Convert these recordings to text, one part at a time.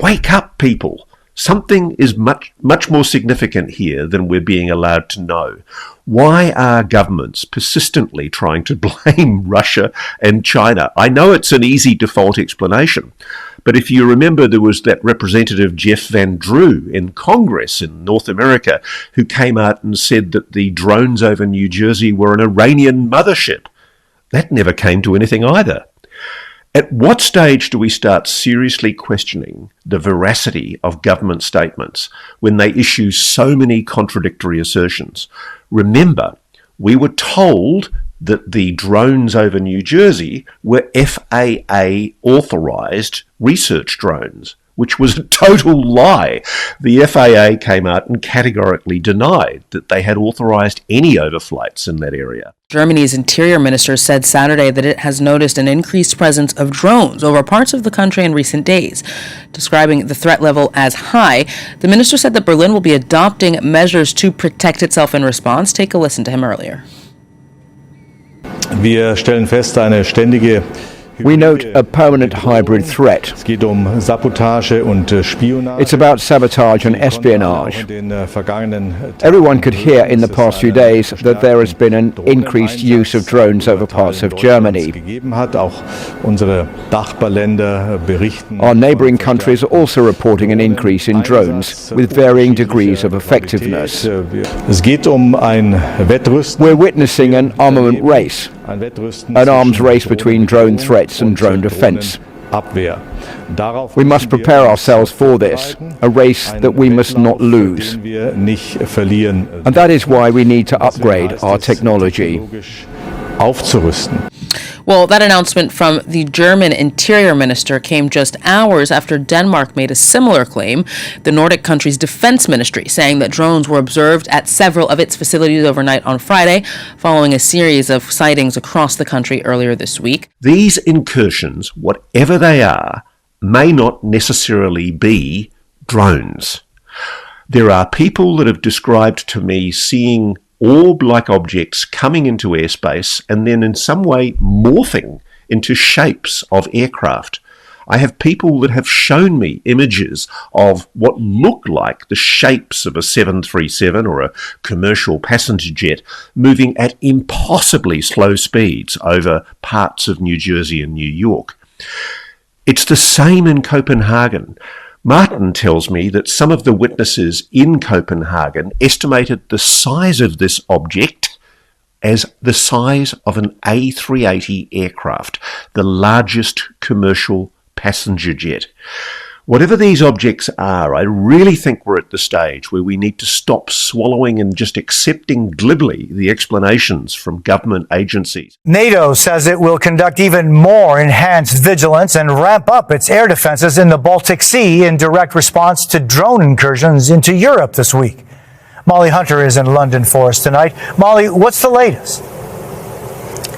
Wake up, people. Something is much more significant here than we're being allowed to know. Why are governments persistently trying to blame Russia and China? I know it's an easy default explanation, but if you remember, there was that Representative Jeff Van Drew in Congress in North America who came out and said that the drones over New Jersey were an Iranian mothership. That never came to anything either. At what stage do we start seriously questioning the veracity of government statements when they issue so many contradictory assertions? Remember, we were told that the drones over New Jersey were FAA authorized research drones, which was a total lie. The FAA came out and categorically denied that they had authorized any overflights in that area. Germany's interior minister said Saturday that it has noticed an increased presence of drones over parts of the country in recent days. Describing the threat level as high, the minister said that Berlin will be adopting measures to protect itself in response. Take a listen to him earlier. We note a permanent hybrid threat. It's about sabotage and espionage. Everyone could hear in the past few days that there has been an increased use of drones over parts of Germany. Our neighboring countries are also reporting an increase in drones with varying degrees of effectiveness. We're witnessing an armament race, an arms race between drone threats and drone defense. We must prepare ourselves for this, a race that we must not lose. And that is why we need to upgrade our technology. Well, that announcement from the German interior minister came just hours after Denmark made a similar claim, the Nordic country's defense ministry saying that drones were observed at several of its facilities overnight on Friday, following a series of sightings across the country earlier this week. These incursions, whatever they are, may not necessarily be drones. There are people that have described to me seeing orb-like objects coming into airspace and then in some way morphing into shapes of aircraft. I have people that have shown me images of what look like the shapes of a 737 or a commercial passenger jet moving at impossibly slow speeds over parts of New Jersey and New York. It's the same in Copenhagen. Martin tells me that some of the witnesses in Copenhagen estimated the size of this object as the size of an A380 aircraft, the largest commercial passenger jet. Whatever these objects are, I really think we're at the stage where we need to stop swallowing and just accepting glibly the explanations from government agencies. NATO says it will conduct even more enhanced vigilance and ramp up its air defenses in the Baltic Sea in direct response to drone incursions into Europe this week. Molly Hunter is in London for us tonight. Molly, what's the latest?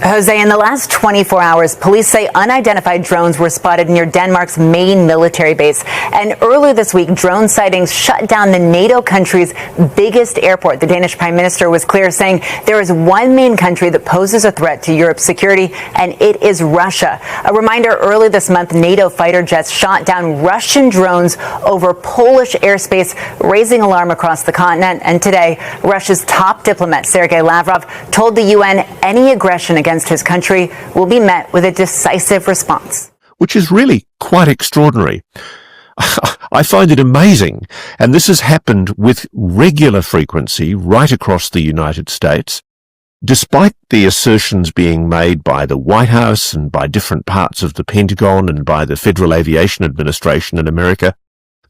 Jose, in the last 24 hours, police say unidentified drones were spotted near Denmark's main military base. And earlier this week, drone sightings shut down the NATO country's biggest airport. The Danish Prime Minister was clear, saying there is one main country that poses a threat to Europe's security, and it is Russia. A reminder, earlier this month, NATO fighter jets shot down Russian drones over Polish airspace, raising alarm across the continent. And today, Russia's top diplomat, Sergei Lavrov, told the UN any aggression against his country will be met with a decisive response. Which is really quite extraordinary. I find it amazing, and this has happened with regular frequency right across the United States. Despite the assertions being made by the White House and by different parts of the Pentagon and by the Federal Aviation Administration in America,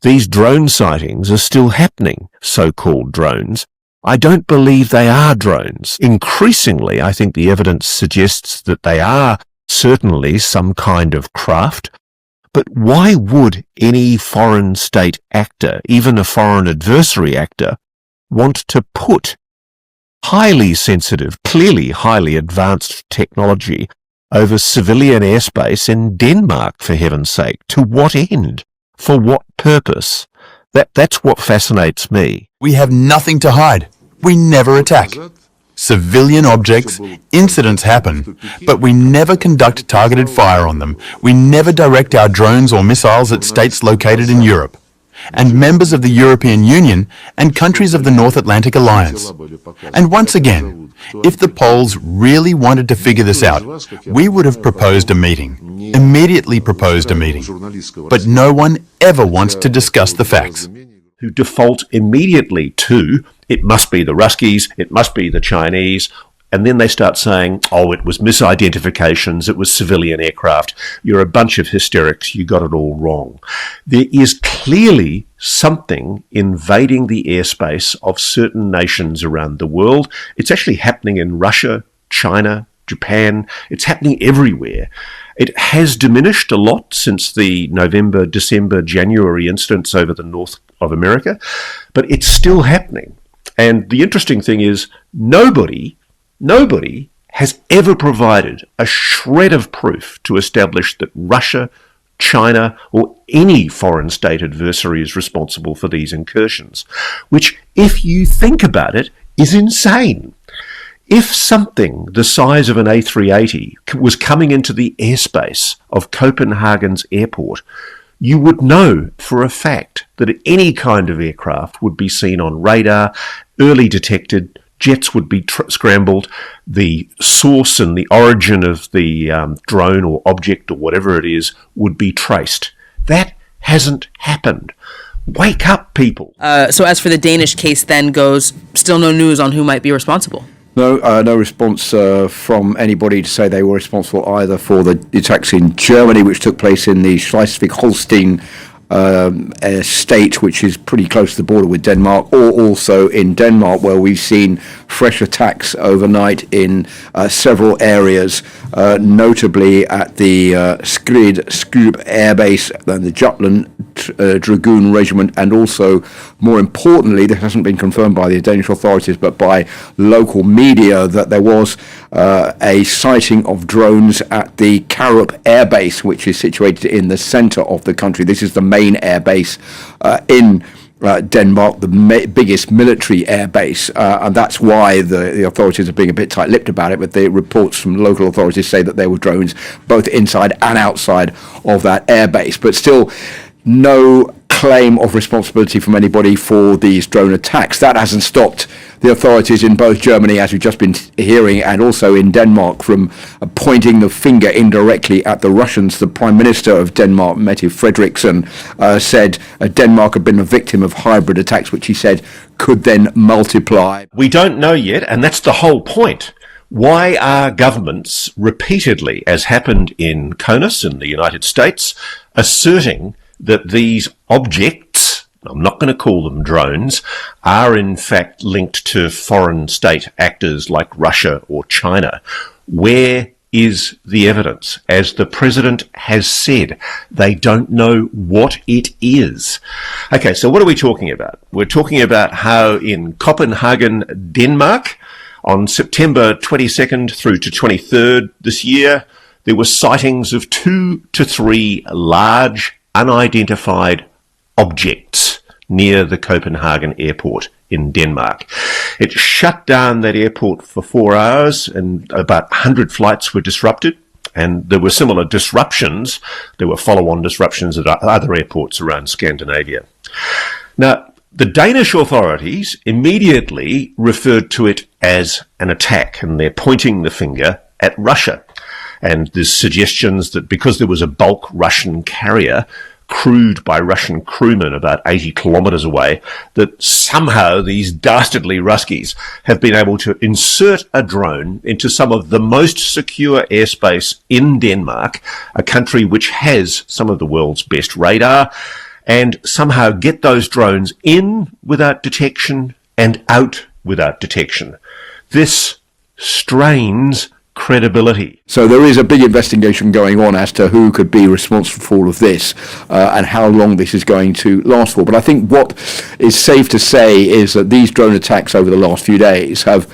these drone sightings are still happening, so-called drones. I don't believe they are drones. Increasingly, I think the evidence suggests that they are certainly some kind of craft. But why would any foreign state actor, even a foreign adversary actor, want to put highly sensitive, clearly highly advanced technology over civilian airspace in Denmark, for heaven's sake? To what end? For what purpose? That's what fascinates me. We have nothing to hide. We never attack. civilian objects, incidents happen, but we never conduct targeted fire on them. We never direct our drones or missiles at states located in Europe, and members of the European Union and countries of the North Atlantic Alliance. And once again, if the Poles really wanted to figure this out, we would have proposed a meeting, immediately proposed a meeting. But no one ever wants to discuss the facts. Who default immediately to, it must be the Ruskies, it must be the Chinese, and then they start saying, oh, it was misidentifications, it was civilian aircraft, you're a bunch of hysterics, you got it all wrong. There is clearly something invading the airspace of certain nations around the world. It's actually happening in Russia, China, Japan. It's happening everywhere. It has diminished a lot since the November, December, January incidents over the north of America, but it's still happening. And the interesting thing is nobody has ever provided a shred of proof to establish that Russia, China, or any foreign state adversary is responsible for these incursions, which, if you think about it, is insane. If something the size of an A380 was coming into the airspace of Copenhagen's airport, you would know for a fact that any kind of aircraft would be seen on radar, early detected, jets would be scrambled, the source and the origin of the drone or object or whatever it is would be traced. That hasn't happened. Wake up, people. So as for the Danish case then goes, still no news on who might be responsible. No response from anybody to say they were responsible either for the attacks in Germany, which took place in the Schleswig-Holstein state, which is pretty close to the border with Denmark, or also in Denmark, where we've seen fresh attacks overnight in several areas, notably at the Skryb Air Base and the Jutland Dragoon Regiment, and also, more importantly, this hasn't been confirmed by the Danish authorities, but by local media, that there was a sighting of drones at the Karup Air Base, which is situated in the centre of the country. This is the main air base in Denmark, the biggest military air base, and that's why the authorities are being a bit tight-lipped about it, but the reports from local authorities say that there were drones both inside and outside of that air base, but still no claim of responsibility from anybody for these drone attacks. That hasn't stopped the authorities in both Germany, as we've just been hearing, and also in Denmark from pointing the finger indirectly at the Russians. The Prime Minister of Denmark, Mette Frederiksen, said Denmark had been a victim of hybrid attacks, which he said could then multiply. We don't know yet, and that's the whole point. Why are governments repeatedly, as happened in CONUS in the United States, asserting that these objects, I'm not going to call them drones, are in fact linked to foreign state actors like Russia or China? Where is the evidence? As the president has said, they don't know what it is. Okay, so what are we talking about? We're talking about how in Copenhagen, Denmark, on September 22nd through to 23rd this year, there were sightings of 2 to 3 large unidentified objects near the Copenhagen airport in Denmark. It shut down that airport for 4 hours and about 100 flights were disrupted, and there were similar disruptions. There were follow-on disruptions at other airports around Scandinavia. Now, the Danish authorities immediately referred to it as an attack, and they're pointing the finger at Russia. And there's suggestions that because there was a bulk Russian carrier crewed by Russian crewmen about 80 kilometers away, that somehow these dastardly Ruskies have been able to insert a drone into some of the most secure airspace in Denmark, a country which has some of the world's best radar, and somehow get those drones in without detection and out without detection. This strains credibility. So there is a big investigation going on as to who could be responsible for all of this and how long this is going to last for. But I think what is safe to say is that these drone attacks over the last few days have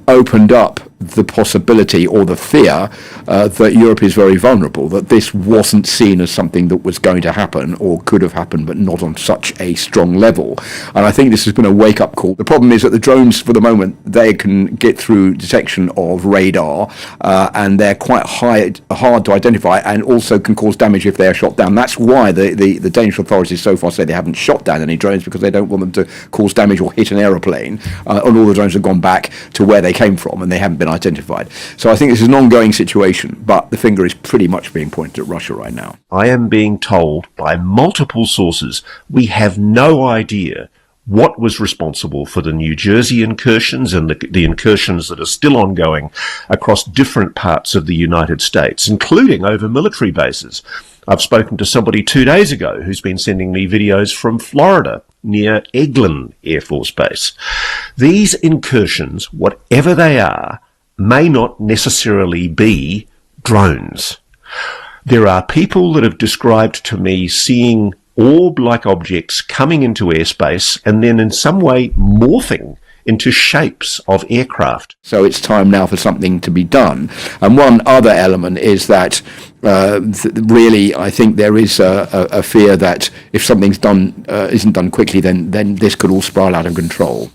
opened up the possibility or the fear that Europe is very vulnerable, that this wasn't seen as something that was going to happen or could have happened, but not on such a strong level. And I think this has been a wake-up call. The problem is that the drones, for the moment, they can get through detection of radar, and they're quite hard to identify, and also can cause damage if they are shot down. That's why the Danish authorities so far say they haven't shot down any drones, because they don't want them to cause damage or hit an aeroplane. And all the drones have gone back to where they came from, and they haven't been identified. So I think this is an ongoing situation, but the finger is pretty much being pointed at Russia right now. I am being told by multiple sources we have no idea what was responsible for the New Jersey incursions and the incursions that are still ongoing across different parts of the United States, including over military bases. I've spoken to somebody 2 days ago who's been sending me videos from Florida near Eglin Air Force Base. These incursions, whatever they are, may not necessarily be drones. There are people that have described to me seeing orb-like objects coming into airspace and then in some way morphing into shapes of aircraft. So it's time now for something to be done. And one other element is that really I think there is a fear that if something's done isn't done quickly, then this could all spiral out of control.